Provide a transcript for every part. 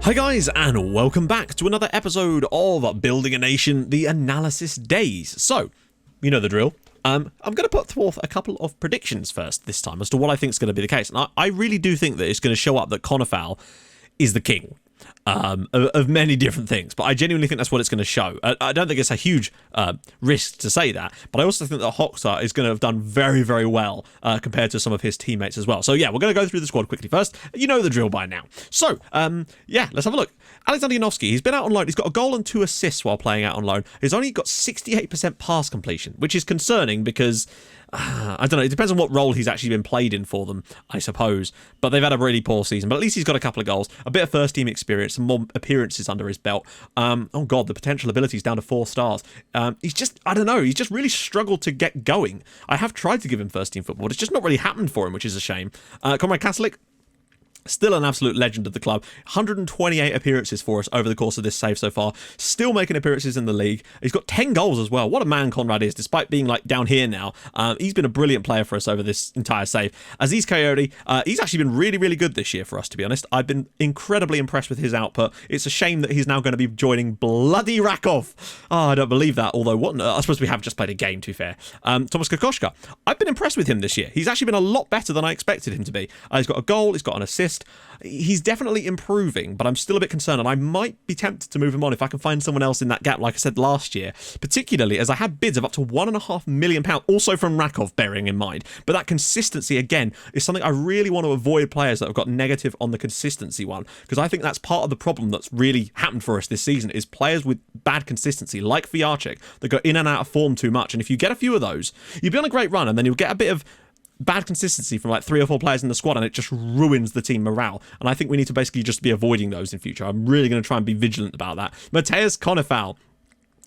Hi guys, and welcome back to another episode of Building a Nation, the Analysis Days. So, you know the drill. I'm going to put forth a couple of predictions first this time as to what I think is going to be the case. And I really do think that it's going to show up that Konafal is the king of many different things, but I genuinely think that's what it's going to show. I don't think it's a huge risk to say that, but I also think that Hoxha is going to have done very, very well compared to some of his teammates as well. So yeah, we're going to go through the squad quickly first. You know the drill by now. So yeah, let's have a look. Alexander Yanovsky, he's been out on loan. He's got a goal and 2 assists while playing out on loan. He's only got 68% pass completion, which is concerning because I don't know, it depends on what role he's actually been played in for them, I suppose. But they've had a really poor season. But at least he's got a couple of goals, a bit of first team experience, some more appearances under his belt. Oh God, the potential ability is down to 4 stars. He's just, I don't know, he's just really struggled to get going. I have tried to give him first team football, but it's just not really happened for him, which is a shame. Conrad Kaslik, still an absolute legend of the club. 128 appearances for us over the course of this save so far. Still making appearances in the league. He's got 10 goals as well. What a man Conrad is, despite being like down here now. He's been a brilliant player for us over this entire save. Aziz Coyote, he's actually been really, really good this year for us, to be honest. I've been incredibly impressed with his output. It's a shame that he's now going to be joining bloody Rakov. Oh, I don't believe that. Although, I suppose we have just played a game, to be fair. Thomas Kokoschka, I've been impressed with him this year. He's actually been a lot better than I expected him to be. He's got a goal. He's got an assist. He's definitely improving, but I'm still a bit concerned, and I might be tempted to move him on if I can find someone else in that gap, like I said last year, particularly as I had bids of up to £1.5 million, also from Rakov, bearing in mind. But that consistency, again, is something I really want to avoid players that have got negative on the consistency one, because I think that's part of the problem that's really happened for us this season, is players with bad consistency, like Fiarchik, that go in and out of form too much. And if you get a few of those, you'll be on a great run, and then you'll get a bit of bad consistency from like 3 or 4 players in the squad, and it just ruins the team morale. And I think we need to basically just be avoiding those in future. I'm really going to try and be vigilant about that. Mateusz Konafal,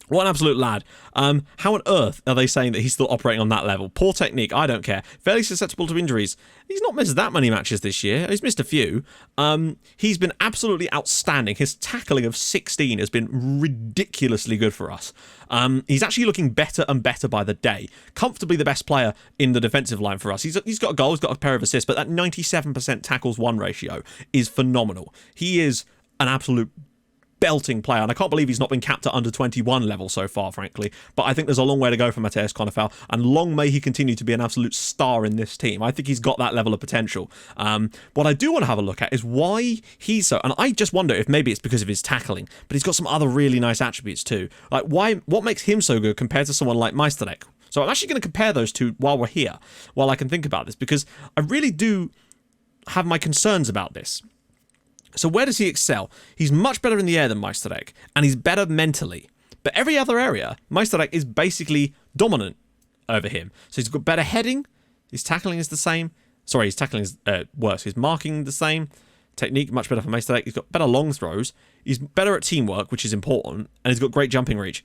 what an absolute lad. How on earth are they saying that he's still operating on that level? Poor technique, I don't care. Fairly susceptible to injuries. He's not missed that many matches this year. He's missed a few. He's been absolutely outstanding. His tackling of 16 has been ridiculously good for us. He's actually looking better and better by the day. Comfortably the best player in the defensive line for us. He's got a goal, he's got a pair of assists, but that 97% tackles won ratio is phenomenal. He is an absolute belting player, and I can't believe he's not been capped at under 21 level so far, frankly. But I think there's a long way to go for Mateusz Konafal, and long may he continue to be an absolute star in this team. I think he's got that level of potential. What I do want to have a look at is why he's so, and I just wonder if maybe it's because of his tackling, but he's got some other really nice attributes too. Like what makes him so good compared to someone like Meisterek? So I'm actually going to compare those two while we're here, while I can think about this, because I really do have my concerns about this. So where does he excel? He's much better in the air than Meisterek, and he's better mentally. But every other area, Meisterek is basically dominant over him. So he's got better heading, his tackling is the same. Sorry, his tackling is worse. His marking the same. Technique, much better for Meisterek. He's got better long throws. He's better at teamwork, which is important, and he's got great jumping reach.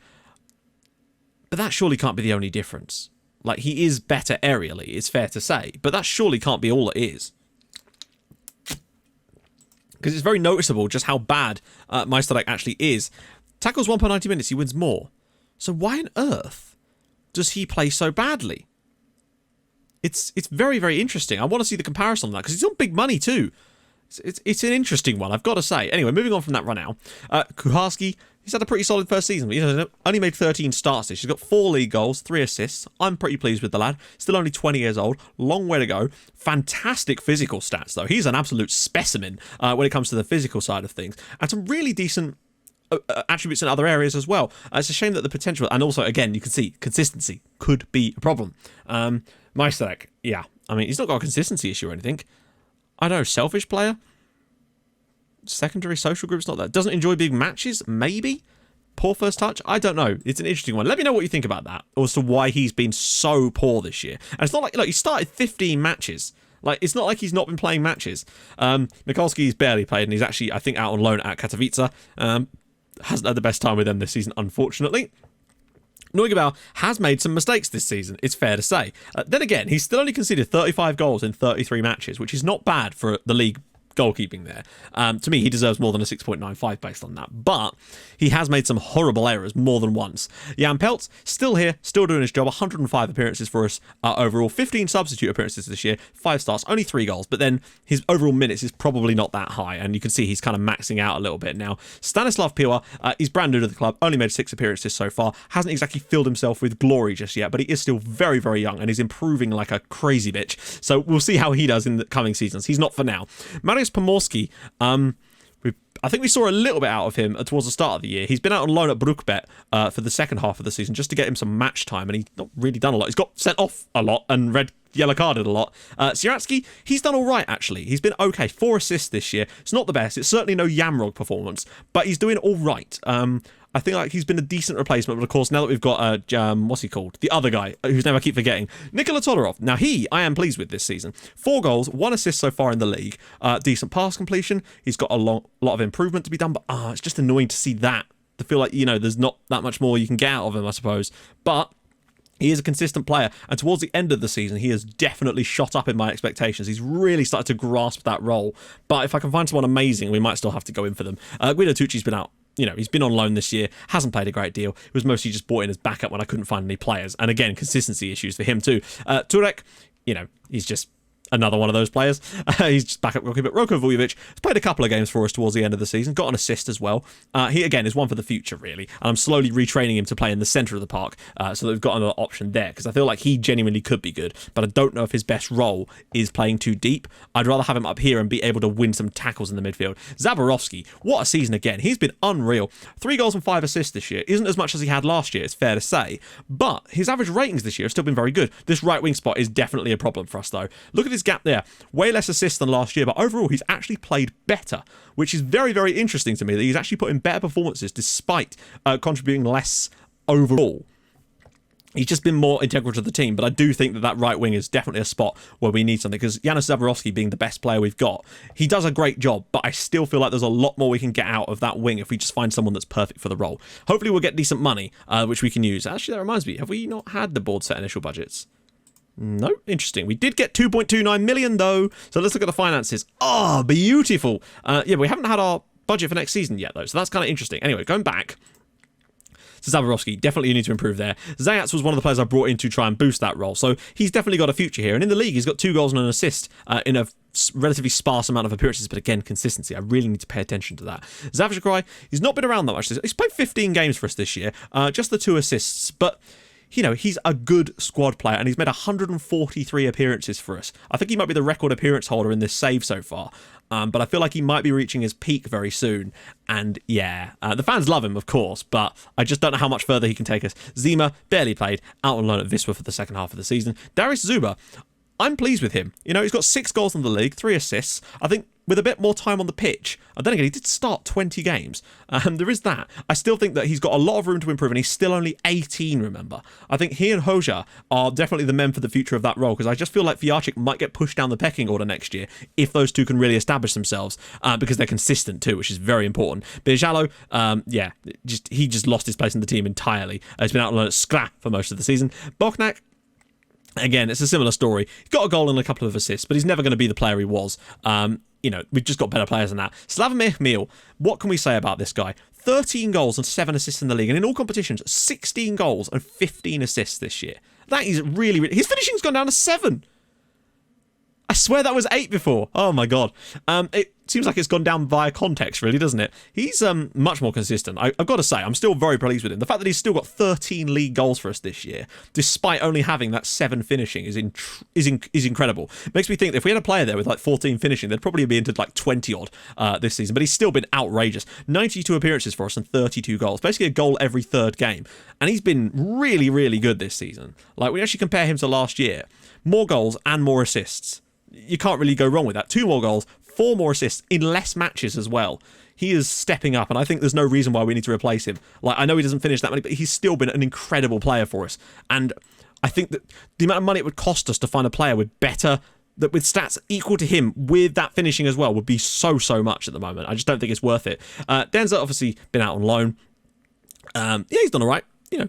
But that surely can't be the only difference. Like, he is better aerially, it's fair to say, but that surely can't be all it is. Because it's very noticeable just how bad Meisterek actually is. Tackles 1 per 90 minutes, he wins more. So why on earth does he play so badly? It's very, very interesting. I want to see the comparison on that, because he's on big money too. It's an interesting one, I've got to say. Anyway, moving on from that right now. Kuharski, he's had a pretty solid first season. He's only made 13 starts this. He's got 4 league goals, 3 assists. I'm pretty pleased with the lad. Still only 20 years old. Long way to go. Fantastic physical stats, though. He's an absolute specimen when it comes to the physical side of things. And some really decent attributes in other areas as well. It's a shame that the potential, and also, again, you can see consistency could be a problem. Meisterek, yeah. I mean, he's not got a consistency issue or anything. I don't know, selfish player? Secondary social group's not that. Doesn't enjoy big matches? Maybe? Poor first touch? I don't know. It's an interesting one. Let me know what you think about that, or as to why he's been so poor this year. And it's not like, look, he started 15 matches. Like, it's not like he's not been playing matches. Mikulski's barely played, and he's actually, I think, out on loan at Katowice. Hasn't had the best time with them this season, unfortunately. Neugebauer has made some mistakes this season, it's fair to say. Then again, he's still only conceded 35 goals in 33 matches, which is not bad for the league goalkeeping there. To me, he deserves more than a 6.95 based on that. But he has made some horrible errors more than once. Jan Peltz, still here, still doing his job. 105 appearances for us overall. 15 substitute appearances this year. 5 stars, only 3 goals. But then his overall minutes is probably not that high. And you can see he's kind of maxing out a little bit now. Stanislav Piła, he's brand new to the club. Only made 6 appearances so far. Hasn't exactly filled himself with glory just yet. But he is still very, very young. And he's improving like a crazy bitch. So we'll see how he does in the coming seasons. He's not for now. Mariusz Pomorski, I think we saw a little bit out of him towards the start of the year. He's been out on loan at Brookbet for the second half of the season just to get him some match time, and he's not really done a lot. He's got sent off a lot and yellow carded a lot. Siratsky, he's done all right, actually. He's been okay. 4 assists this year. It's not the best. It's certainly no Yamrog performance, but he's doing all right. I think like he's been a decent replacement, but of course now that we've got what's he called? The other guy whose name I keep forgetting, Nikola Todorov. Now I am pleased with this season. 4 goals, 1 assist so far in the league. Decent pass completion. He's got a lot of improvement to be done, but it's just annoying to see that. To feel like there's not that much more you can get out of him, I suppose. But he is a consistent player, and towards the end of the season, he has definitely shot up in my expectations. He's really started to grasp that role. But if I can find someone amazing, we might still have to go in for them. Guido Tucci's been out. He's been on loan this year, hasn't played a great deal. It was mostly just brought in as backup when I couldn't find any players. And again, consistency issues for him too. Turek, he's just another one of those players. He's just backup goalkeeper. Roko Vujovic has played a couple of games for us towards the end of the season, got an assist as well. He, again, is one for the future, really. And I'm slowly retraining him to play in the centre of the park so that we've got another option there, because I feel like he genuinely could be good, but I don't know if his best role is playing too deep. I'd rather have him up here and be able to win some tackles in the midfield. Zaborowski, what a season again. He's been unreal. 3 goals and 5 assists this year. Isn't as much as he had last year, it's fair to say, but his average ratings this year have still been very good. This right wing spot is definitely a problem for us, though. Look at his gap there. Way less assists than last year, but overall he's actually played better, which is very, very interesting to me that he's actually put in better performances despite contributing less overall. He's just been more integral to the team, but I do think that right wing is definitely a spot where we need something, because Janusz Zaborowski being the best player we've got, he does a great job, but I still feel like there's a lot more we can get out of that wing if we just find someone that's perfect for the role. Hopefully we'll get decent money, which we can use. Actually, that reminds me, have we not had the board set initial budgets? No, interesting. We did get 2.29 million though, so let's look at the finances. Oh, beautiful. Yeah, we haven't had our budget for next season yet though, so that's kind of interesting. Anyway, going back to Zaborowski, definitely you need to improve there. Zayats was one of the players I brought in to try and boost that role, so he's definitely got a future here. And in the league, he's got 2 goals and an assist in a relatively sparse amount of appearances, but again, consistency. I really need to pay attention to that. Zavzhakrai, he's not been around that much. He's played 15 games for us this year, just the 2 assists, but he's a good squad player, and he's made 143 appearances for us. I think he might be the record appearance holder in this save so far, but I feel like he might be reaching his peak very soon. And yeah, the fans love him, of course, but I just don't know how much further he can take us. Zima, barely played, out on loan at Wisła for the second half of the season. Darius Zuba, I'm pleased with him. He's got 6 goals in the league, 3 assists. I think with a bit more time on the pitch, and then again, he did start 20 games. There is that. I still think that he's got a lot of room to improve, and he's still only 18, remember. I think he and Hoja are definitely the men for the future of that role, because I just feel like Fiarchik might get pushed down the pecking order next year if those two can really establish themselves, because they're consistent too, which is very important. Bijalo, he just lost his place in the team entirely. He's been out on loan at Skra for most of the season. Boknak, again, it's a similar story. He's got a goal and a couple of assists, but he's never going to be the player he was. We've just got better players than that. Slavomir Mil, what can we say about this guy? 13 goals and 7 assists in the league, and in all competitions, 16 goals and 15 assists this year. That is really, really... His finishing's gone down to 7. I swear that was 8 before. Oh my god. It seems like it's gone down via context, really, doesn't it? He's much more consistent. I've got to say, I'm still very pleased with him. The fact that he's still got 13 league goals for us this year, despite only having that 7 finishing, is incredible. Makes me think that if we had a player there with like 14 finishing, they'd probably be into like 20 odd this season. But he's still been outrageous. 92 appearances for us and 32 goals. Basically a goal every 3rd game. And he's been really, really good this season. Like, we actually compare him to last year. More goals and more assists. You can't really go wrong with that. 2 more goals, 4 more assists in less matches as well. He is stepping up, and I think there's no reason why we need to replace him. Like, I know he doesn't finish that many, but he's still been an incredible player for us. And I think that the amount of money it would cost us to find a player with stats equal to him with that finishing as well would be so much at the moment. I just don't think it's worth it. Denza obviously been out on loan. He's done all right.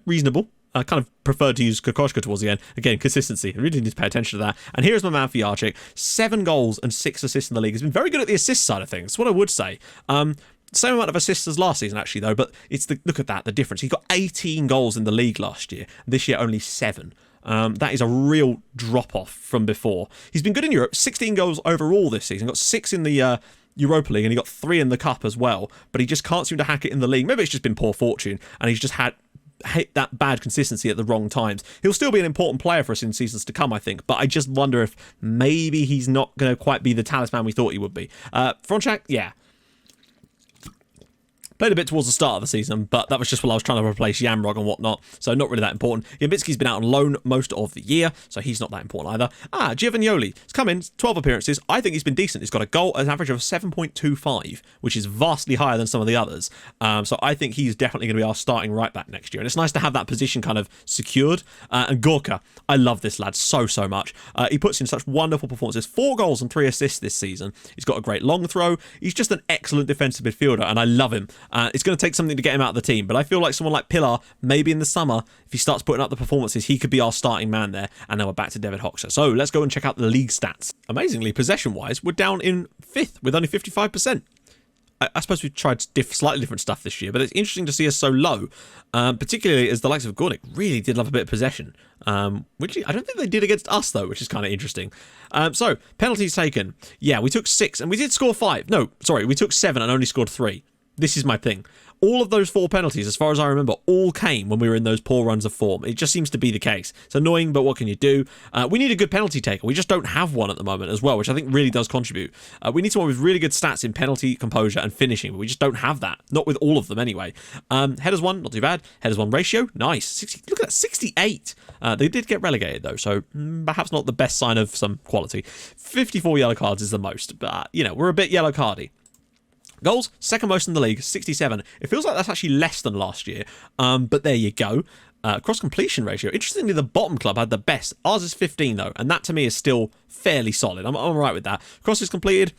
Reasonable. I kind of preferred to use Kokoschka towards the end. Again, consistency. I really need to pay attention to that. And here's my man Fijarczyk. 7 goals and 6 assists in the league. He's been very good at the assist side of things. That's what I would say. Same amount of assists as last season, actually, though. But it's look at that, the difference. He got 18 goals in the league last year. This year, only 7. That is a real drop-off from before. He's been good in Europe. 16 goals overall this season. Got 6 in the Europa League, and he got 3 in the Cup as well. But he just can't seem to hack it in the league. Maybe it's just been poor fortune, and he's just hit that bad consistency at the wrong times. He'll still be an important player for us in seasons to come, I think, but I just wonder if maybe he's not going to quite be the talisman we thought he would be. Fronchak, yeah. Played a bit towards the start of the season, but that was just while I was trying to replace Yamrog and whatnot, so not really that important. Yambitski's been out on loan most of the year, so he's not that important either. Giovagnoli has come in, 12 appearances. I think he's been decent. He's got a goal at an average of 7.25, which is vastly higher than some of the others. So I think he's definitely going to be our starting right back next year, and it's nice to have that position kind of secured. And Gorka, I love this lad so much. He puts in such wonderful performances. 4 goals and 3 assists this season. He's got a great long throw. He's just an excellent defensive midfielder, and I love him. It's going to take something to get him out of the team, but I feel like someone like Pilar, maybe in the summer, if he starts putting up the performances, he could be our starting man there. And now we're back to David Hoxha. So let's go and check out the league stats. Amazingly, possession-wise, we're down in 5th with only 55%. I suppose we've tried slightly different stuff this year, but it's interesting to see us so low, particularly as the likes of Gornik really did love a bit of possession, which I don't think they did against us, though, which is kind of interesting. So, penalties taken. Yeah, we took 6, and we did score 5. No, sorry, we took 7 and only scored 3. This is my thing. All of those 4 penalties, as far as I remember, all came when we were in those poor runs of form. It just seems to be the case. It's annoying, but what can you do? We need a good penalty taker. We just don't have one at the moment as well, which I think really does contribute. We need someone with really good stats in penalty, composure, and finishing, but we just don't have that. Not with all of them, anyway. Headers 1, not too bad. Headers 1 ratio, nice. Look at that, 68. They did get relegated, though, so perhaps not the best sign of some quality. 54 yellow cards is the most, but, we're a bit yellow cardy. Goals, second most in the league, 67. It feels like that's actually less than last year, but there you go. Cross completion ratio. Interestingly, the bottom club had the best. Ours is 15, though, and that to me is still fairly solid. I'm all right with that. Crosses completed.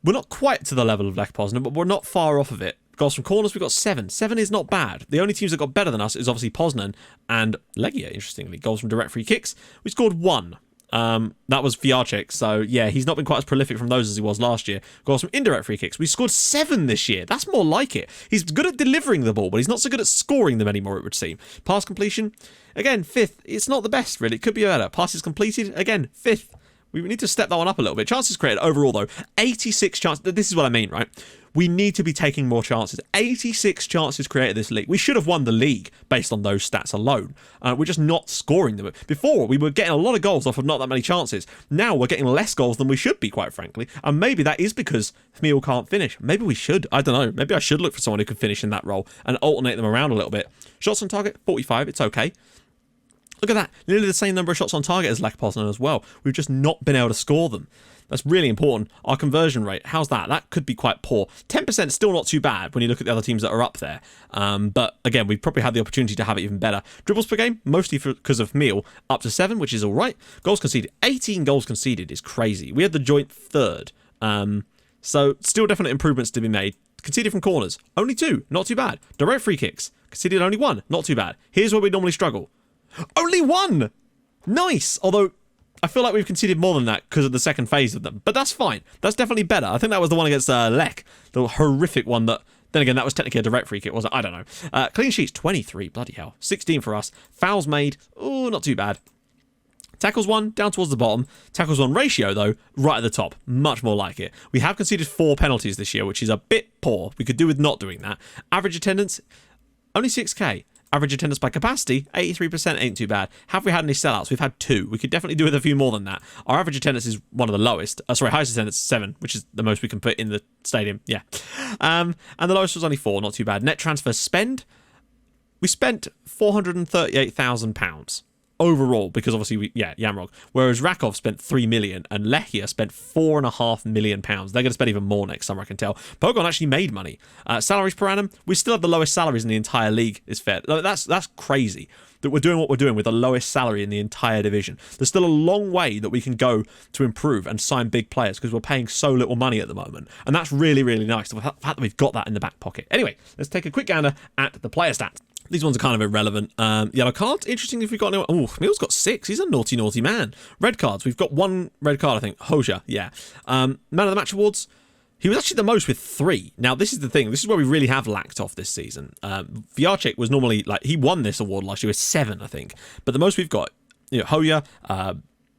We're not quite to the level of Lech Poznan, but we're not far off of it. Goals from corners, we've got 7. 7 is not bad. The only teams that got better than us is obviously Poznan and Legia, interestingly. Goals from direct free kicks, we scored 1. That was Fijarczyk, so yeah, he's not been quite as prolific from those as he was last year. Goals from indirect free kicks. We scored 7 this year. That's more like it. He's good at delivering the ball, but he's not so good at scoring them anymore, it would seem. Pass completion, again, 5th. It's not the best, really. It could be better. Passes completed, again, 5th. We need to step that one up a little bit. Chances created overall, though, 86 chances. This is what I mean, right? We need to be taking more chances. 86 chances created this league. We should have won the league based on those stats alone. We're just not scoring them. Before, we were getting a lot of goals off of not that many chances. Now we're getting less goals than we should be, quite frankly. And maybe that is because Hmiel can't finish. Maybe we should. I don't know. Maybe I should look for someone who can finish in that role and alternate them around a little bit. Shots on target, 45. It's okay. Look at that. Nearly the same number of shots on target as Lech Poznan as well. We've just not been able to score them. That's really important. Our conversion rate, how's that? That could be quite poor. 10% still not too bad when you look at the other teams that are up there. But again, we've probably had the opportunity to have it even better. Dribbles per game, mostly because of Hmiel, up to 7, which is all right. Goals conceded. 18 goals conceded is crazy. We had the joint 3rd. So still definite improvements to be made. Conceded from corners, only 2, not too bad. Direct free kicks, conceded only 1, not too bad. Here's where we normally struggle. Only 1! Nice! Although, I feel like we've conceded more than that because of the second phase of them. But that's fine. That's definitely better. I think that was the one against Lech. The horrific one that... Then again, that was technically a direct free kick, wasn't it? I don't know. Clean sheets, 23. Bloody hell. 16 for us. Fouls made. Oh, not too bad. Tackles 1, down towards the bottom. Tackles 1 ratio, though, right at the top. Much more like it. We have conceded 4 penalties this year, which is a bit poor. We could do with not doing that. Average attendance, only 6k. Average attendance by capacity, 83% ain't too bad. Have we had any sellouts? We've had 2. We could definitely do with a few more than that. Our average attendance is one of the lowest. Highest attendance is 7, which is the most we can put in the stadium. Yeah. And the lowest was only 4, not too bad. Net transfer spend, we spent £438,000 overall, because obviously, Yamrog. Whereas Rakov spent 3 million and Lechia spent £4.5 million. They're going to spend even more next summer, I can tell. Pogon actually made money. Salaries per annum, we still have the lowest salaries in the entire league, is fair. That's crazy that we're doing what we're doing with the lowest salary in the entire division. There's still a long way that we can go to improve and sign big players because we're paying so little money at the moment. And that's really, really nice, the fact that we've got that in the back pocket. Anyway, let's take a quick gander at the player stats. These ones are kind of irrelevant. Yellow cards, interesting if we've got anyone. Oh, Camille's got 6. He's a naughty, naughty man. Red cards, we've got 1 red card, I think. Hoja, yeah. Man of the Match awards, he was actually the most with 3. Now, this is the thing. This is where we really have lacked off this season. Vyarchik was normally, like, he won this award last year with 7, I think. But the most we've got, Hoya,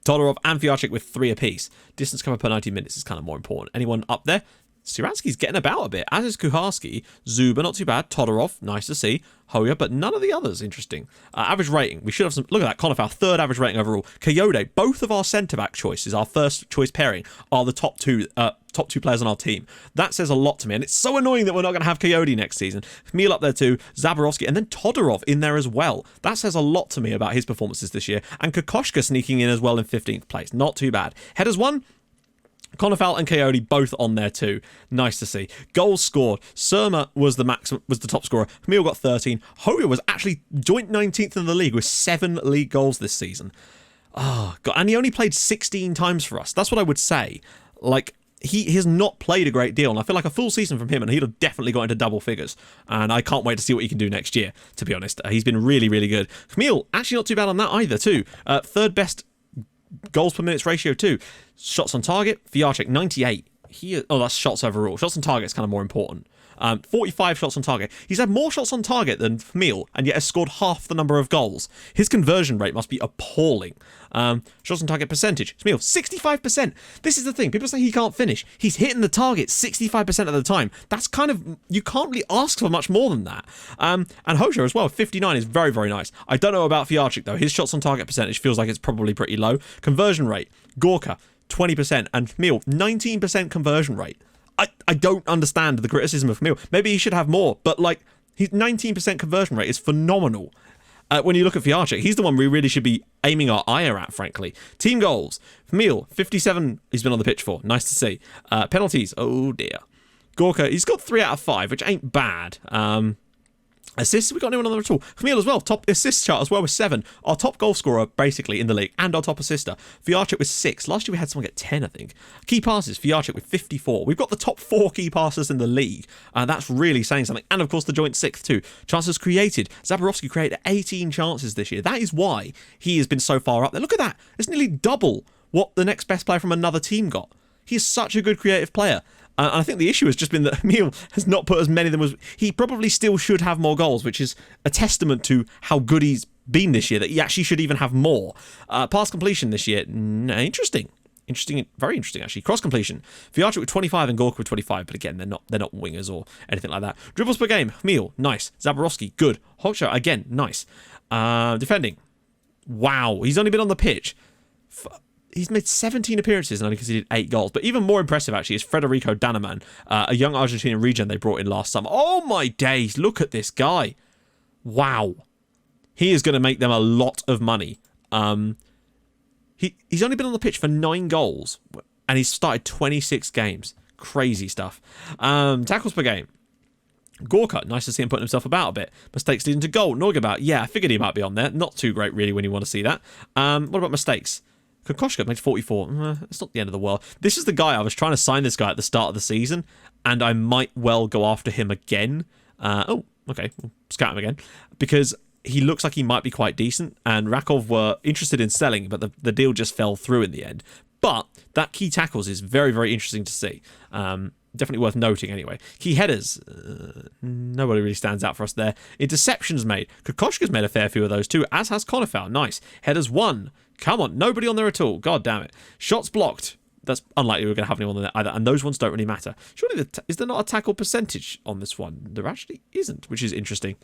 Todorov, and Vyarchik with 3 apiece. Distance cover per 90 minutes is kind of more important. Anyone up there? Siransky's getting about a bit, as is Kuharski. Zuba, not too bad. Todorov, nice to see. Hoya, but none of the others, interesting. Average rating, we should have some. Look at that, Conifal, 3rd average rating overall. Coyote, both of our centre-back choices, our first choice pairing, are the top two players on our team. That says a lot to me, and it's so annoying that we're not going to have Coyote next season. Camille up there too, Zaborowski, and then Todorov in there as well. That says a lot to me about his performances this year, and Kokoschka sneaking in as well in 15th place. Not too bad. Headers 1. Conifal and Coyote both on there too. Nice to see. Goals scored. Surma was the top scorer. Camille got 13. Hoya was actually joint 19th in the league with 7 league goals this season. Oh, God. And he only played 16 times for us. That's what I would say. Like, he has not played a great deal, and I feel like a full season from him, and he'd have definitely got into double figures. And I can't wait to see what he can do next year, to be honest. He's been really, really good. Camille, actually not too bad on that either, too. 3rd best goals per minutes ratio too. Shots on target, Vyarchik 98. That's shots overall. Shots on target is kind of more important. 45 shots on target. He's had more shots on target than Camille, and yet has scored half the number of goals. His conversion rate must be appalling. Shots on target percentage. Camille, 65%. This is the thing. People say he can't finish. He's hitting the target 65% of the time. That's kind of, you can't really ask for much more than that. And Hoja as well, 59 is very, very nice. I don't know about Vyarchik though. His shots on target percentage feels like it's probably pretty low. Conversion rate. Gorka, 20%. And Camille, 19% conversion rate. I don't understand the criticism of Camille. Maybe he should have more, but like his 19% conversion rate is phenomenal. When you look at Vyarchik, he's the one we really should be aiming our ire at, frankly. Team goals. Camille, 57 he's been on the pitch for. Nice to see. Penalties. Oh dear. Gorka, he's got 3 out of 5, which ain't bad. Assists, we got anyone on there at all? Camille as well, top assist chart as well with 7. Our top goal scorer, basically, in the league, and our top assister. Vyarchik with 6. Last year we had someone get 10, I think. Key passes, Vyarchik with 54. We've got the top 4 key passers in the league. That's really saying something. And, of course, the joint 6th, too. Chances created. Zaborowski created 18 chances this year. That is why he has been so far up there. Look at that. It's nearly double what the next best player from another team got. He is such a good creative player. And I think the issue has just been that Emil has not put as many of them as... He probably still should have more goals, which is a testament to how good he's been this year, that he actually should even have more. Pass completion this year, interesting. Interesting, very interesting actually. Cross completion. Vyarchik with 25 and Gorka with 25, but again, they're not wingers or anything like that. Dribbles per game, Emil, nice. Zaborowski, good. Hoksha, again, nice. Defending. Wow, he's only been on the pitch. He's made 17 appearances and only conceded 8 goals. But even more impressive, actually, is Federico Danaman, a young Argentinian regen they brought in last summer. Oh, my days. Look at this guy. Wow. He is going to make them a lot of money. He's only been on the pitch for 9 goals, and he's started 26 games. Crazy stuff. Tackles per game. Gorka, nice to see him putting himself about a bit. Mistakes leading to goal. Norgabout, yeah, I figured he might be on there. Not too great, really, when you want to see that. What about mistakes? Kokoschka made 44. It's not the end of the world. This is the guy I was trying to sign this guy at the start of the season, and I might well go after him again. Okay, we'll scout him again, because he looks like he might be quite decent, and Rakov were interested in selling, but the deal just fell through in the end. But that key tackles is very, very interesting to see. Definitely worth noting anyway. Key headers. Nobody really stands out for us there. Interceptions made. Kokoschka's made a fair few of those too, as has Conifal. Nice. Headers 1. Come on, nobody on there at all. God damn it. Shots blocked. That's unlikely we're going to have anyone on there either, and those ones don't really matter. Surely, is there not a tackle percentage on this one? There actually isn't, which is interesting.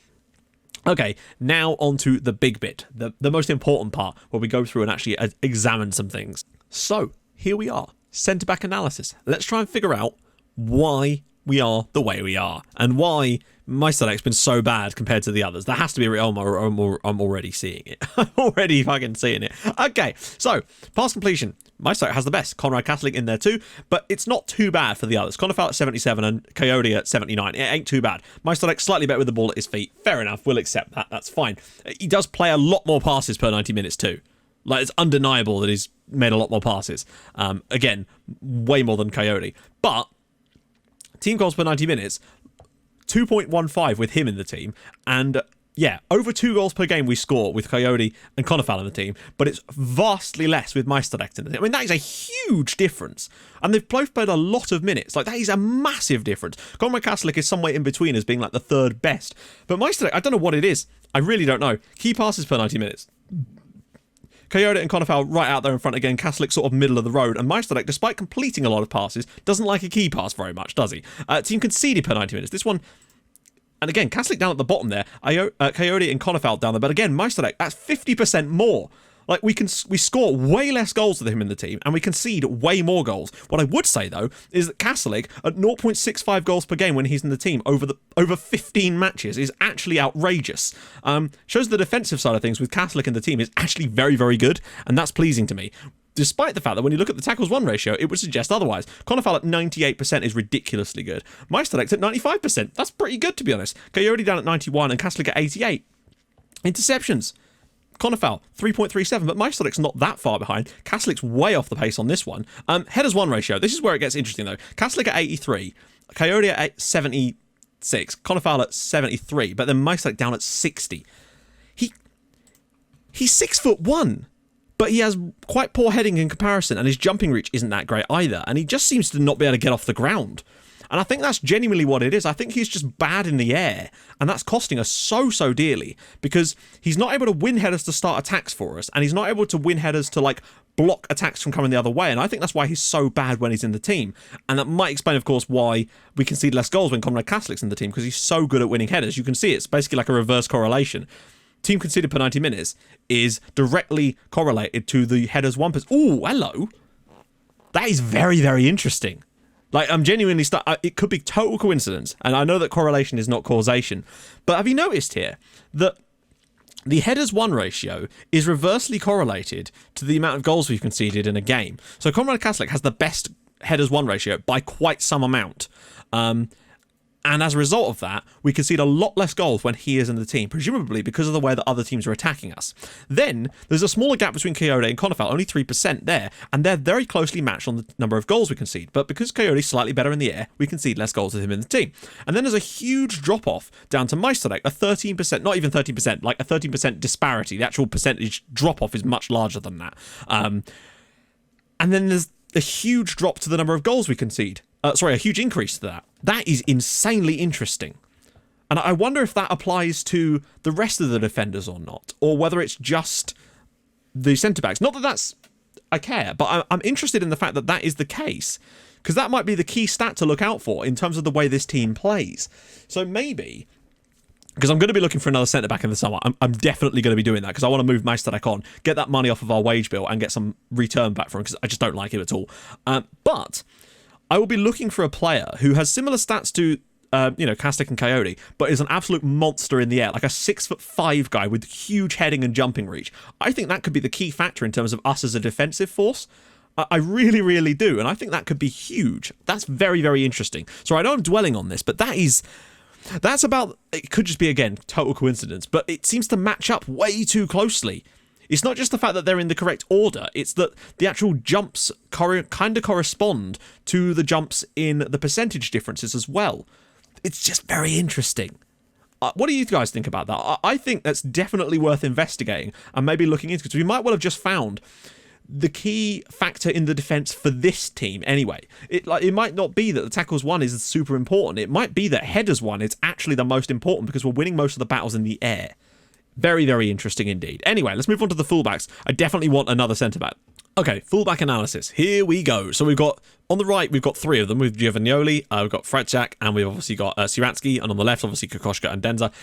Okay, now on to the big bit, the most important part, where we go through and actually examine some things. So, here we are. Centre-back analysis. Let's try and figure out why we are the way we are, and why my select's been so bad compared to the others. That has to be real. I'm already seeing it. I'm already fucking seeing it. Okay, so pass completion. My select has the best. Conrad Catholic in there too, but it's not too bad for the others. Conifal at 77 and Coyote at 79. It ain't too bad. My select slightly better with the ball at his feet. Fair enough. We'll accept that. That's fine. He does play a lot more passes per 90 minutes too. Like, it's undeniable that he's made a lot more passes. Again, way more than Coyote. But team goals per 90 minutes, 2.15 with him in the team, and yeah, over 2 goals per game we score with Coyote and Konofal in the team, but it's vastly less with Meisterrecht in the team. I mean, that is a huge difference. And they've both played a lot of minutes. Like, that is a massive difference. Konrad Kaslik is somewhere in between as being like the 3rd best. But Meisterrecht, I don't know what it is. I really don't know. Key passes per 90 minutes. Coyote and Konofal right out there in front again. Kaslik sort of middle of the road. And Meisterrecht, despite completing a lot of passes, doesn't like a key pass very much, does he? Team conceded per 90 minutes. This one... And again, Kaslik down at the bottom there, Coyote and Konofal down there. But again, Meisterrecht, that's 50% more. Like, we score way less goals with him in the team, and we concede way more goals. What I would say, though, is that Kaslik, at 0.65 goals per game when he's in the team over 15 matches, is actually outrageous. Shows the defensive side of things with Kaslik in the team is actually very, very good, and that's pleasing to me. Despite the fact that when you look at the tackles-won ratio, it would suggest otherwise. Konofal at 98% is ridiculously good. Meisterrecht at 95%. That's pretty good, to be honest. Coyote down at 91 and Kaslik at 88. Interceptions. Konofal, 3.37, but Meisterrecht's not that far behind. Kaslik's way off the pace on this one. Headers won ratio. This is where it gets interesting, though. Kaslik at 83. Coyote at 76. Konofal at 73. But then Meisterrecht down at 60. He's 6'1", but he has quite poor heading in comparison, and his jumping reach isn't that great either, and he just seems to not be able to get off the ground. And I think that's genuinely what it is. I think he's just bad in the air, and that's costing us so dearly, because he's not able to win headers to start attacks for us, and he's not able to win headers to, like, block attacks from coming the other way, and I think that's why he's so bad when he's in the team. And that might explain, of course, why we concede less goals when Konrad Kaslik's in the team, because he's so good at winning headers. You can see it's basically like a reverse correlation. Team conceded per 90 minutes is directly correlated to the headers won per... Ooh, hello. That is very, very interesting. Like, I'm genuinely... It could be total coincidence, and I know that correlation is not causation, but have you noticed here that the headers won ratio is reversely correlated to the amount of goals we've conceded in a game? So Konrad Kaslik has the best headers won ratio by quite some amount. And as a result of that, we concede a lot less goals when he is in the team, presumably because of the way that other teams are attacking us. Then, there's a smaller gap between Coyote and Konofal, only 3% there, and they're very closely matched on the number of goals we concede. But because Coyote's slightly better in the air, we concede less goals with him in the team. And then there's a huge drop-off down to Meisterrecht, a 13%, not even 13%, like a 13% disparity. The actual percentage drop-off is much larger than that. And then there's a huge drop to the number of goals we concede. A huge increase to that. That is insanely interesting. And I wonder if that applies to the rest of the defenders or not, or whether it's just the centre-backs. Not that that's... I care, but I'm interested in the fact that that is the case, because that might be the key stat to look out for in terms of the way this team plays. So maybe... Because I'm going to be looking for another centre-back in the summer. I'm definitely going to be doing that, because I want to move Meisterrecht on, get that money off of our wage bill, and get some return back from him, because I just don't like him at all. But... I will be looking for a player who has similar stats to, Kaslik and Coyote, but is an absolute monster in the air, like a 6'5" guy with huge heading and jumping reach. I think that could be the key factor in terms of us as a defensive force. I really, really do, and I think that could be huge. That's very, very interesting. So I know I'm dwelling on this, but that's about... It could just be, again, total coincidence, but it seems to match up way too closely. It's not just the fact that they're in the correct order, it's that the actual jumps kind of correspond to the jumps in the percentage differences as well. It's just very interesting. What do you guys think about that? I think that's definitely worth investigating and maybe looking into, because we might well have just found the key factor in the defence for this team anyway. It might not be that the tackles won is super important. It might be that headers won is actually the most important, because we're winning most of the battles in the air. Very, very interesting indeed. Anyway, let's move on to the fullbacks. I definitely want another centre-back. Okay, fullback analysis. Here we go. So we've got, on the right, we've got 3 of them. We've Giovagnoli, we've got Frechak, and we've obviously got Siratsky, and on the left, obviously, Kokoschka and Denza.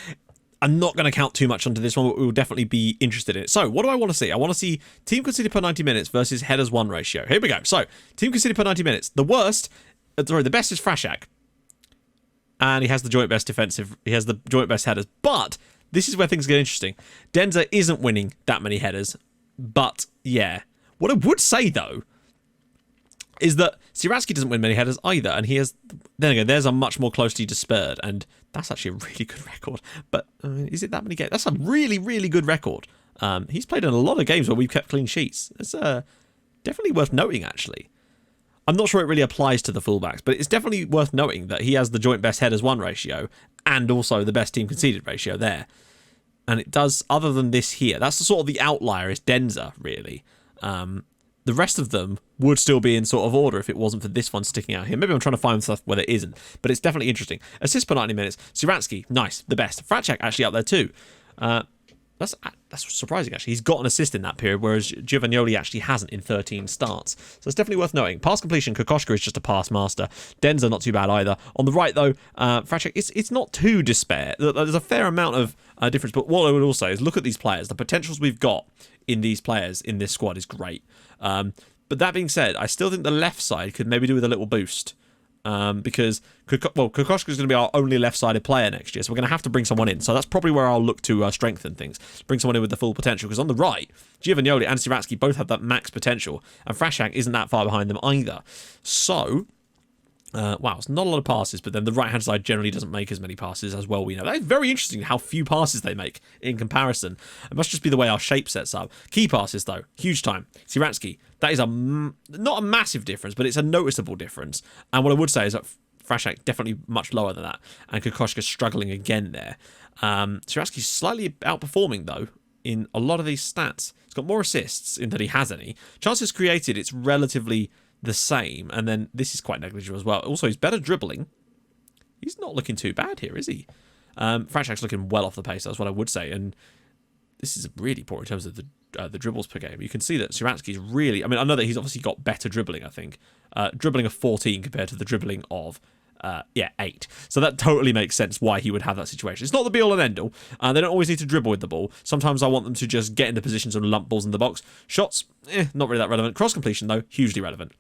I'm not going to count too much onto this one, but we will definitely be interested in it. So, what do I want to see? I want to see team conceded per 90 minutes versus headers won ratio. Here we go. So, team conceded per 90 minutes. The best is Frechak. And he has the joint best headers. But... this is where things get interesting. Denza isn't winning that many headers, but yeah. What I would say, though, is that Siratsky doesn't win many headers either, and he has... Then again, there's a much more closely dispersed, and that's actually a really good record. But is it that many games? That's a really, really good record. He's played in a lot of games where we've kept clean sheets. It's definitely worth noting, actually. I'm not sure it really applies to the fullbacks, but it's definitely worth noting that he has the joint best headers won ratio and also the best team conceded ratio there. And it does, other than this here, that's the sort of the outlier is Denza, really. The rest of them would still be in sort of order if it wasn't for this one sticking out here. Maybe I'm trying to find stuff where there isn't, but it's definitely interesting. Assists per 90 minutes. Siransky, nice, the best. Fracek actually up there too. That's surprising, actually. He's got an assist in that period, whereas Giovagnoli actually hasn't in 13 starts. So it's definitely worth noting. Pass completion, Kokoschka is just a pass master. Denza, not too bad either. On the right, though, Fracek, it's not too despair. There's a fair amount of difference, but what I would also say is look at these players. The potentials we've got in these players in this squad is great. But that being said, I still think the left side could maybe do with a little boost. Because Kokoschka is going to be our only left-sided player next year, so we're going to have to bring someone in. So that's probably where I'll look to strengthen things. Bring someone in with the full potential, because on the right, Giovagnoli and Siransky both have that max potential, and Fracek isn't that far behind them either. So, wow, it's not a lot of passes, but then the right-hand side generally doesn't make as many passes as well, we know. That is very interesting how few passes they make in comparison. It must just be the way our shape sets up. Key passes, though, huge time. Siransky, that is not a massive difference, but it's a noticeable difference. And what I would say is that Fracek definitely much lower than that, and Kokoschka's struggling again there. Siransky's slightly outperforming, though, in a lot of these stats. He's got more assists in that he has any. Chances created, it's relatively the same, and then this is quite negligible as well. Also, he's better dribbling. He's not looking too bad here, is he? Fracek's looking well off the pace, that's what I would say, and this is really poor in terms of the dribbles per game. You can see that Siransky's really, I mean, I know that he's obviously got better dribbling, I think. Dribbling of 14 compared to the dribbling of 8. So that totally makes sense why he would have that situation. It's not the be-all and end-all. They don't always need to dribble with the ball. Sometimes I want them to just get into positions and lump balls in the box. Shots, not really that relevant. Cross completion, though, hugely relevant.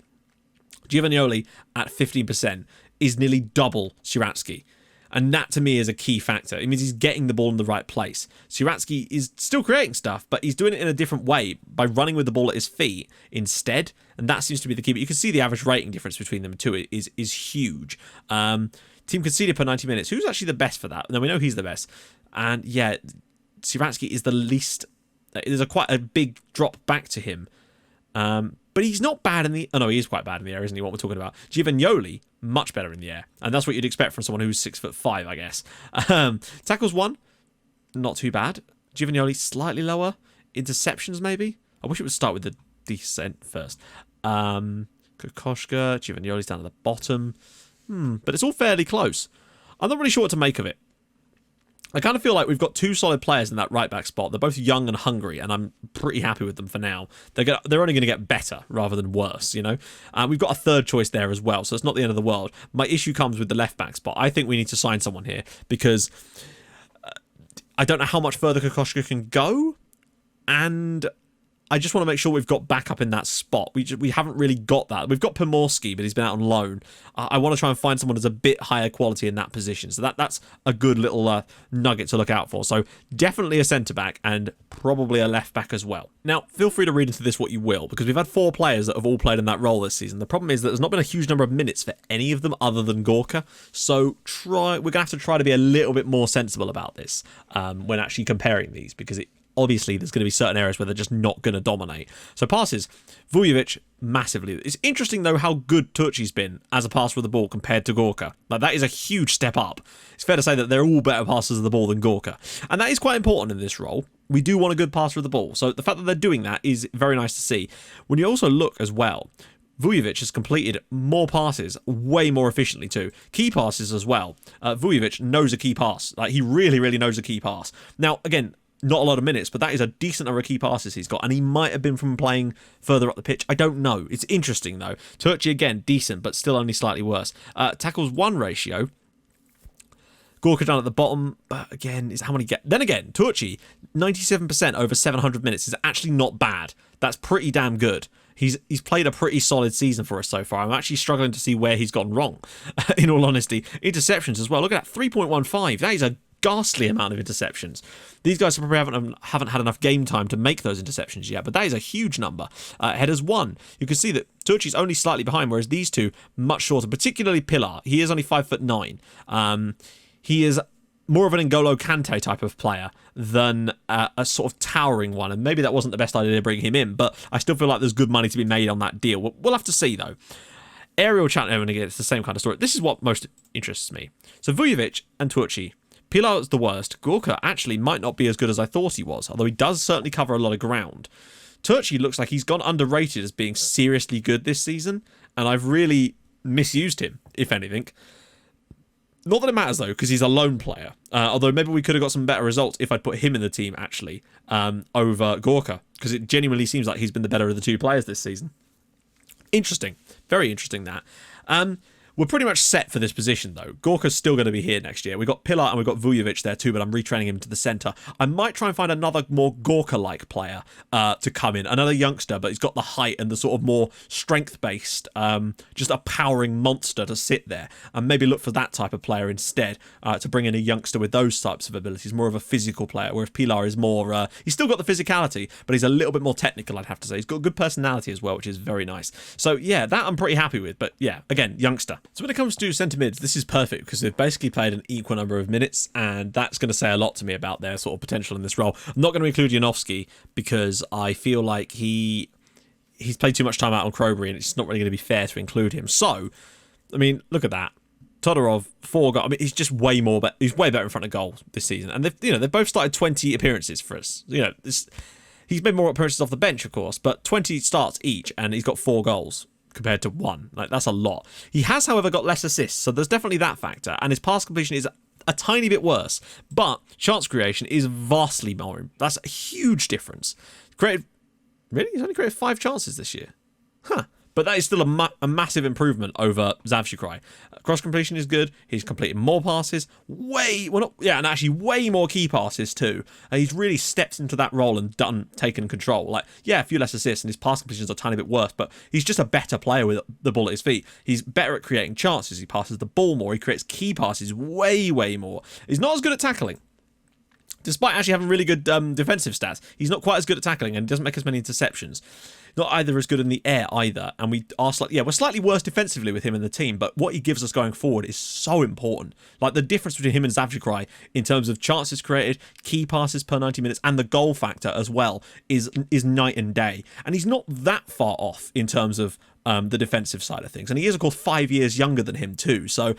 Giovagnoli at 15% is nearly double Siransky. And that, to me, is a key factor. It means he's getting the ball in the right place. Siransky is still creating stuff, but he's doing it in a different way by running with the ball at his feet instead. And that seems to be the key. But you can see the average rating difference between them two is huge. Team conceded per 90 minutes. Who's actually the best for that? Now, we know he's the best. And, yeah, Siransky is the least. There's quite a big drop back to him. But he's not bad in the... Oh, no, he is quite bad in the air, isn't he, what we're talking about? Giovagnoli, much better in the air. And that's what you'd expect from someone who's 6'5", I guess. Tackles 1, not too bad. Giovagnoli, slightly lower. Interceptions, maybe? I wish it would start with the descent first. Kokoschka, Giovagnoli's down at the bottom. But it's all fairly close. I'm not really sure what to make of it. I kind of feel like we've got two solid players in that right-back spot. They're both young and hungry, and I'm pretty happy with them for now. They're only going to get better rather than worse, you know? We've got a third choice there as well, so it's not the end of the world. My issue comes with the left-back spot. I think we need to sign someone here because I don't know how much further Kokoschka can go, and I just want to make sure we've got backup in that spot. We haven't really got that. We've got Pomorski, but he's been out on loan. I want to try and find someone that's a bit higher quality in that position. So that's a good little nugget to look out for. So definitely a centre-back and probably a left-back as well. Now, feel free to read into this what you will, because we've had 4 players that have all played in that role this season. The problem is that there's not been a huge number of minutes for any of them other than Gorka. So we're going to have to try to be a little bit more sensible about this when actually comparing these, because obviously, there's going to be certain areas where they're just not going to dominate. So passes, Vujovic, massively. It's interesting, though, how good Turci's been as a passer of the ball compared to Gorka. Like, that is a huge step up. It's fair to say that they're all better passers of the ball than Gorka. And that is quite important in this role. We do want a good passer of the ball. So the fact that they're doing that is very nice to see. When you also look as well, Vujovic has completed more passes way more efficiently too. Key passes as well. Vujovic knows a key pass. Like, he really, really knows a key pass. Now, again, not a lot of minutes, but that is a decent number of key passes he's got, and he might have been from playing further up the pitch. I don't know. It's interesting, though. Turci, again, decent, but still only slightly worse. Tackles 1 ratio. Gorka down at the bottom, but again, is how many get... Then again, Turci, 97% over 700 minutes is actually not bad. That's pretty damn good. He's played a pretty solid season for us so far. I'm actually struggling to see where he's gone wrong, in all honesty. Interceptions as well. Look at that, 3.15. That is a ghastly amount of interceptions. These guys probably haven't had enough game time to make those interceptions yet, but that is a huge number. Headers 1. You can see that Turci's only slightly behind, whereas these two much shorter, particularly Pilar. He is only 5'9". He is more of an N'Golo Kante type of player than a sort of towering one, and maybe that wasn't the best idea to bring him in, but I still feel like there's good money to be made on that deal. We'll have to see, though. Aerial chat, and again, it's the same kind of story. This is what most interests me. So Vujovic and Turci, Pilar's the worst. Gorka actually might not be as good as I thought he was, although he does certainly cover a lot of ground. Turchi looks like he's gone underrated as being seriously good this season, and I've really misused him, if anything. Not that it matters, though, because he's a lone player. Although maybe we could have got some better results if I'd put him in the team, actually, over Gorka, because it genuinely seems like he's been the better of the two players this season. Interesting. Very interesting, that. We're pretty much set for this position, though. Gorka's still going to be here next year. We've got Pilar and we've got Vujovic there too, but I'm retraining him to the centre. I might try and find another more Gorka-like player to come in. Another youngster, but he's got the height and the sort of more strength-based, just a powering monster to sit there. And maybe look for that type of player instead, to bring in a youngster with those types of abilities. More of a physical player, whereas Pilar is more... he's still got the physicality, but he's a little bit more technical, I'd have to say. He's got a good personality as well, which is very nice. So, yeah, that I'm pretty happy with. But, yeah, again, youngster. So when it comes to centre mids, this is perfect because they've basically played an equal number of minutes, and that's going to say a lot to me about their sort of potential in this role. I'm not going to include Janowski because I feel like he's played too much time out on Crowbury, and it's not really going to be fair to include him. So, I mean, look at that. Todorov, 4 goals. I mean, he's just way more. He's way better in front of goal this season, and they've both started 20 appearances for us. He's made more appearances off the bench, of course, but 20 starts each, and he's got 4 goals. Compared to 1. Like, that's a lot. He has, however, got less assists, so there's definitely that factor, and his pass completion is a tiny bit worse, but chance creation is vastly more. That's a huge difference. Really? He's only created 5 chances this year. Huh. But that is still a massive improvement over Zavshikrai. Cross completion is good. He's completed more passes. And actually way more key passes too. And he's really stepped into that role and taken control. Like, yeah, a few less assists and his pass completions are a tiny bit worse, but he's just a better player with the ball at his feet. He's better at creating chances. He passes the ball more. He creates key passes way more. He's not as good at tackling. Despite actually having really good defensive stats, he's not quite as good at tackling and doesn't make as many interceptions. Not either as good in the air either, and we're slightly worse defensively with him in the team, but what he gives us going forward is so important. Like, the difference between him and Zavshikrai in terms of chances created, key passes per 90 minutes, and the goal factor as well is night and day. And he's not that far off in terms of the defensive side of things. And he is, of course, 5 years younger than him too, so...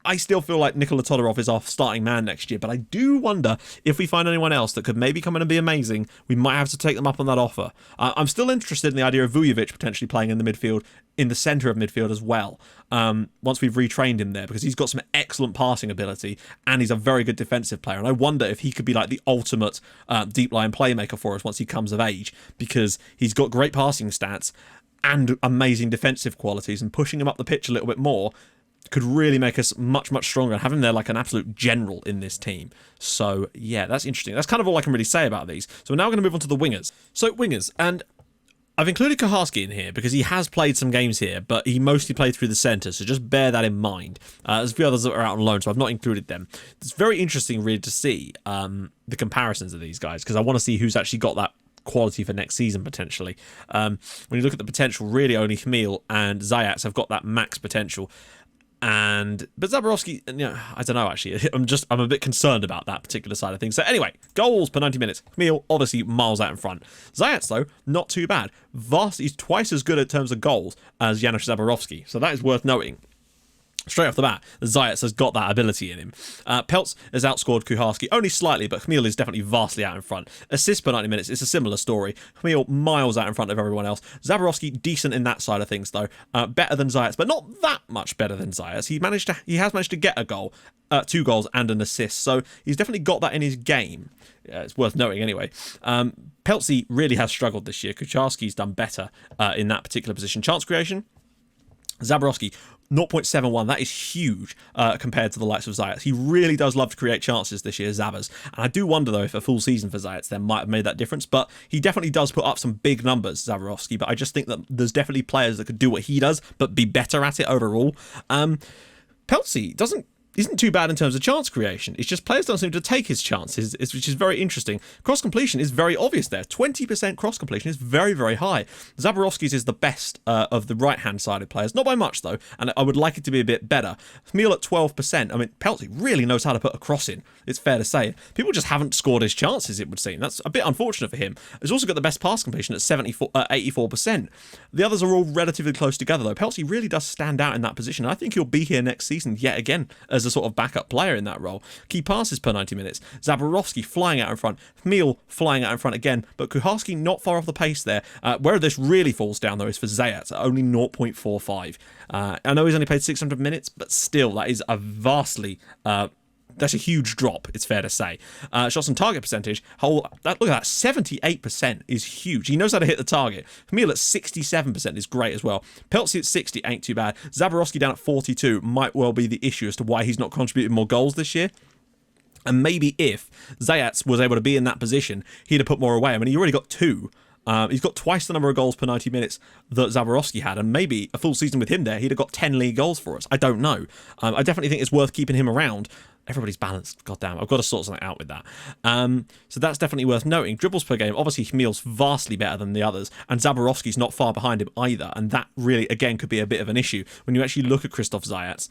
I still feel like Nikola Todorov is our starting man next year, but I do wonder if we find anyone else that could maybe come in and be amazing, we might have to take them up on that offer. I'm still interested in the idea of Vujovic potentially playing in the midfield, in the centre of midfield as well, once we've retrained him there, because he's got some excellent passing ability and he's a very good defensive player. And I wonder if he could be like the ultimate deep line playmaker for us once he comes of age, because he's got great passing stats and amazing defensive qualities, and pushing him up the pitch a little bit more could really make us much stronger and have him there like an absolute general in this team. So yeah, that's interesting. That's kind of all I can really say about these. So we're now going to move on to the wingers. So wingers, and I've included Kuharski in here because he has played some games here, but he mostly played through the centre, so just bear that in mind. There's a few others that are out on loan, so I've not included them. It's very interesting really to see the comparisons of these guys, because I want to see who's actually got that quality for next season potentially. When you look at the potential, really only Camille and Zayats have got that max potential. But Zaborowski, I don't know actually. I'm a bit concerned about that particular side of things. So anyway, goals per 90 minutes. Camille obviously miles out in front. Zayats though, not too bad. He's twice as good in terms of goals as Janusz Zaborowski. So that is worth noting. Straight off the bat, Zayats has got that ability in him. Peltz has outscored Kuharski only slightly, but Camille is definitely vastly out in front. Assists per 90 minutes, it's a similar story. Camille miles out in front of everyone else. Zaborowski decent in that side of things though. Better than Zayats, but not that much better than Zayats. He has managed to get a goal, 2 goals and an assist, so he's definitely got that in his game. It's worth noting anyway. Peltz really has struggled this year. Kucharski's done better in that particular position. Chance creation, Zaborowski 0.71, that is huge compared to the likes of Zayats. He really does love to create chances this year, Zabas. And I do wonder, though, if a full season for Zayats then might have made that difference. But he definitely does put up some big numbers, Zaborowski. But I just think that there's definitely players that could do what he does, but be better at it overall. Peltz isn't too bad in terms of chance creation. It's just players don't seem to take his chances, which is very interesting. Cross completion is very obvious there. 20% cross completion is very high. Zaborowski's is the best of the right-hand sided players. Not by much, though, and I would like it to be a bit better. Camille at 12%. I mean, Peltz really knows how to put a cross in. It's fair to say. People just haven't scored his chances, it would seem. That's a bit unfortunate for him. He's also got the best pass completion at 84%. The others are all relatively close together, though. Peltz really does stand out in that position. I think he'll be here next season yet again as a sort of backup player in that role. Key passes per 90 minutes. Zaborowski flying out in front. Hmil flying out in front again. But Kucharski not far off the pace there. Where this really falls down, though, is for Zayat, only 0.45. I know he's only played 600 minutes, but still, that is a vastly... that's a huge drop, it's fair to say. Shots on target percentage, look at that, 78% is huge. He knows how to hit the target. Hmil at 67% is great as well. Peltzy at 60 ain't too bad. Zaborowski down at 42 might well be the issue as to why he's not contributing more goals this year. And maybe if Zayat was able to be in that position, he'd have put more away. I mean, he already got 2. He's got twice the number of goals per 90 minutes that Zaborowski had, and maybe a full season with him there, he'd have got 10 league goals for us. I don't know. I definitely think it's worth keeping him around. Everybody's balanced. Goddamn, I've got to sort something out with that. So that's definitely worth noting. Dribbles per game, obviously Hmil's vastly better than the others, and Zaborowski's not far behind him either, and that really, again, could be a bit of an issue when you actually look at Krzysztof Zayat.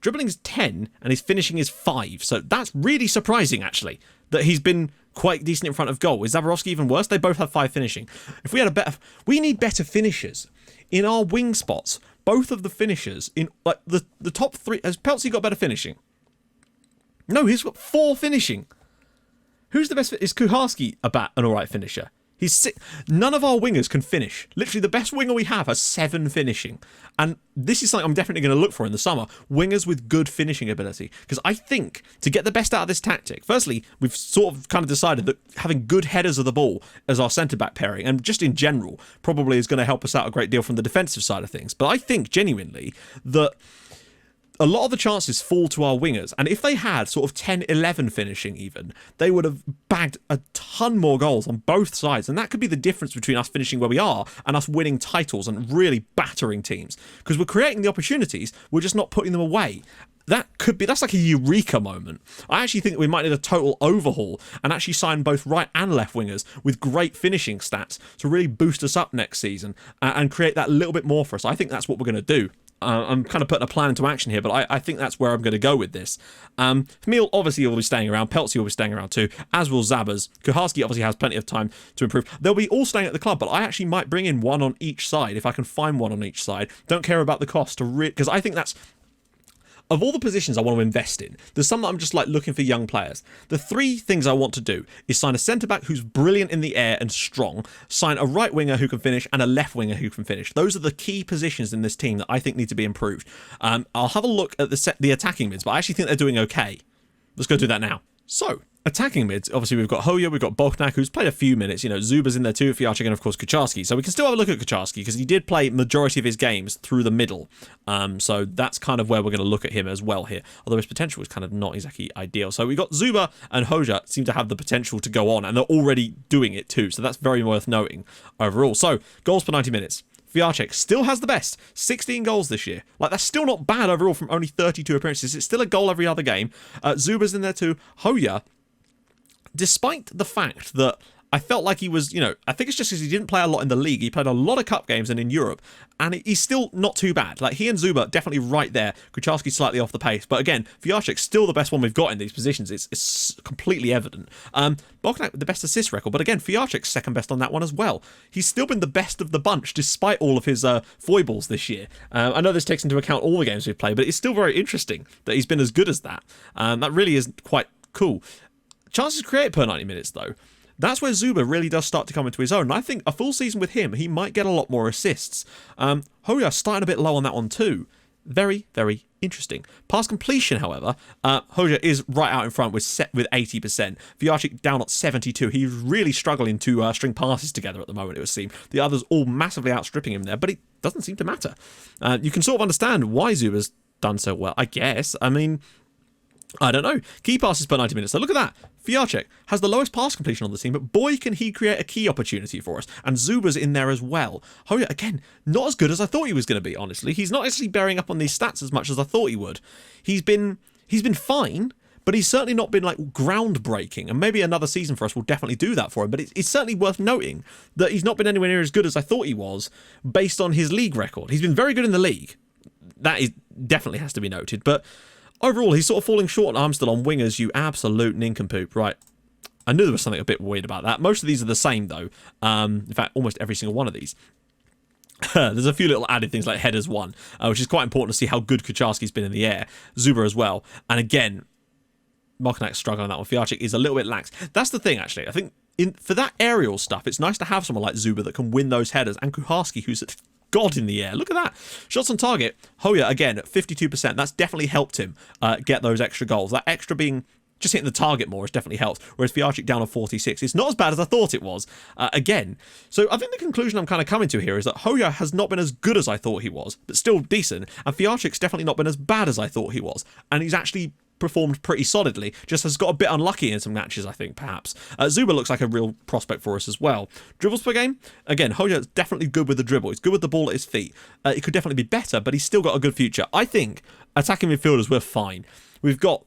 Dribbling is 10, and his finishing is 5, so that's really surprising, actually, that he's been quite decent in front of goal. Is Zaborowski even worse? They both have 5 finishing. If we had a better... We need better finishers. In our wing spots, both of the finishers, in like the top 3... Has Peltzy got better finishing? No, he's got 4 finishing. Who's the best? Is Kucharski an alright finisher? He's 6. None of our wingers can finish. Literally, the best winger we have has 7 finishing. And this is something I'm definitely going to look for in the summer. Wingers with good finishing ability. Because I think, to get the best out of this tactic, firstly, we've sort of kind of decided that having good headers of the ball as our centre-back pairing, and just in general, probably is going to help us out a great deal from the defensive side of things. But I think, genuinely, that... a lot of the chances fall to our wingers, and if they had sort of 10-11 finishing even, they would have bagged a ton more goals on both sides, and that could be the difference between us finishing where we are and us winning titles and really battering teams, because we're creating the opportunities, we're just not putting them away. That's like a eureka moment. I actually think that we might need a total overhaul and actually sign both right and left wingers with great finishing stats to really boost us up next season and create that little bit more for us. I think that's what we're going to do. I'm kind of putting a plan into action here, but I think that's where I'm going to go with this. Hmil obviously will be staying around. Peltzy will be staying around too, as will Zabers. Kucharski obviously has plenty of time to improve. They'll be all staying at the club, but I actually might bring in one on each side if I can find one on each side. Don't care about the cost, because I think that's... Of all the positions I want to invest in, there's some that I'm just like looking for young players. The 3 things I want to do is sign a centre-back who's brilliant in the air and strong, sign a right winger who can finish, and a left winger who can finish. Those are the key positions in this team that I think need to be improved. I'll have a look at the attacking mids, but I actually think they're doing okay. Let's go do that now. So, attacking mids, obviously we've got Hoya, we've got Bochnak, who's played a few minutes, Zuba's in there too, Fiarczyk, and of course Kucharski. So we can still have a look at Kucharski, because he did play majority of his games through the middle. So that's kind of where we're going to look at him as well here, although his potential is kind of not exactly ideal. So we got Zuba and Hoja seem to have the potential to go on, and they're already doing it too, so that's very worth noting overall. So, goals per 90 minutes. Fiarczyk still has the best, 16 goals this year. Like, that's still not bad overall from only 32 appearances. It's still a goal every other game. Zuba's in there too. Hoya, despite the fact that I felt like he was, I think it's just because he didn't play a lot in the league. He played a lot of cup games and in Europe, and he's still not too bad. Like, he and Zuba definitely right there. Kucharski slightly off the pace, but again, Fiarczyk's still the best one we've got in these positions. It's completely evident. Bochnak with the best assist record, but again, Fiarczyk's second best on that one as well. He's still been the best of the bunch despite all of his foibles this year. I know this takes into account all the games we've played, but it's still very interesting that he's been as good as that. That really is quite cool. Chances created per 90 minutes, though. That's where Zuba really does start to come into his own. And I think a full season with him, he might get a lot more assists. Hoya starting a bit low on that one too. Very, very interesting. Pass completion, however, Hoja is right out in front with 80%. Fiarczyk down at 72. He's really struggling to string passes together at the moment, it would seem. The others all massively outstripping him there, but it doesn't seem to matter. You can sort of understand why Zuba's done so well, I guess. I mean, I don't know. Key passes per 90 minutes. So look at that. Fiarczyk has the lowest pass completion on the team, but boy, can he create a key opportunity for us. And Zuba's in there as well. Hoya, again, not as good as I thought he was going to be, honestly. He's not actually bearing up on these stats as much as I thought he would. He's been fine, but he's certainly not been, like, groundbreaking. And maybe another season for us will definitely do that for him. But it's certainly worth noting that he's not been anywhere near as good as I thought he was based on his league record. He's been very good in the league. That is definitely has to be noted. But overall, he's sort of falling short on Armstead on wingers, you absolute nincompoop. Right. I knew there was something a bit weird about that. Most of these are the same, though. In fact, almost every single one of these. There's a few little added things like headers 1, which is quite important to see how good Kucharski's been in the air. Zuba as well. And again, Markinak's struggling on that one. Fiarchik is a little bit lax. That's the thing, actually. I think for that aerial stuff, it's nice to have someone like Zuba that can win those headers, and Kucharski, who's God in the air. Look at that. Shots on target. Hoya, again, 52%. That's definitely helped him get those extra goals. That extra being just hitting the target more has definitely helped. Whereas Fiarchik down on 46. It's not as bad as I thought it was. Again. So I think the conclusion I'm kind of coming to here is that Hoya has not been as good as I thought he was, but still decent. And Fiarchik's definitely not been as bad as I thought he was. And he's actually performed pretty solidly, just has got a bit unlucky in some matches, I think, perhaps. Zuba looks like a real prospect for us as well. Dribbles per game, again, Hoya's definitely good with the dribble. He's good with the ball at his feet. It could definitely be better, but he's still got a good future. I think attacking midfielders, we're fine. We've got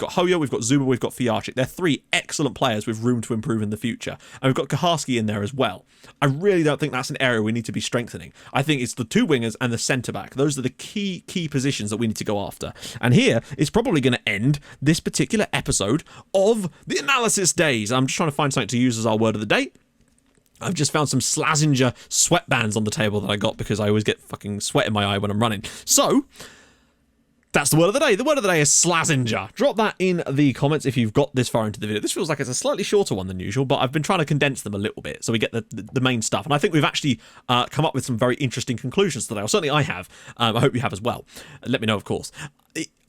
Hoya, we've got Zuba, we've got Fiarchik. They're 3 excellent players with room to improve in the future. And we've got Kucharski in there as well. I really don't think that's an area we need to be strengthening. I think it's the 2 wingers and the centre-back. Those are the key positions that we need to go after. And here is probably going to end this particular episode of the Analysis Days. I'm just trying to find something to use as our word of the day. I've just found some Slazenger sweatbands on the table that I got because I always get fucking sweat in my eye when I'm running. So that's the word of the day. The word of the day is Slazenger. Drop that in the comments if you've got this far into the video. This feels like it's a slightly shorter one than usual, but I've been trying to condense them a little bit so we get the main stuff. And I think we've actually come up with some very interesting conclusions today. Or certainly I have. I hope you have as well. Let me know, of course.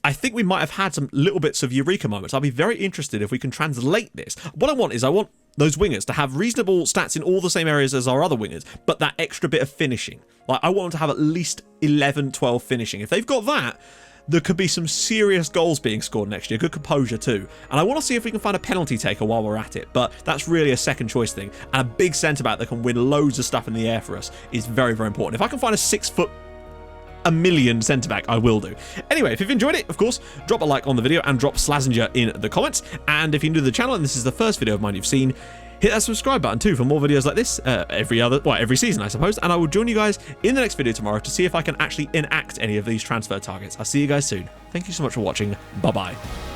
I think we might have had some little bits of eureka moments. I'll be very interested if we can translate this. What I want those wingers to have reasonable stats in all the same areas as our other wingers, but that extra bit of finishing. Like, I want them to have at least 11, 12 finishing. If they've got that, there could be some serious goals being scored next year. Good composure too. And I want to see if we can find a penalty taker while we're at it. But that's really a second choice thing. And a big centre-back that can win loads of stuff in the air for us is very, very important. If I can find a 6 foot a million centre-back, I will do. Anyway, if you've enjoyed it, of course, drop a like on the video and drop Slazenger in the comments. And if you're new to the channel and this is the first video of mine you've seen, hit that subscribe button too for more videos like this every season, I suppose. And I will join you guys in the next video tomorrow to see if I can actually enact any of these transfer targets. I'll see you guys soon. Thank you so much for watching. Bye-bye.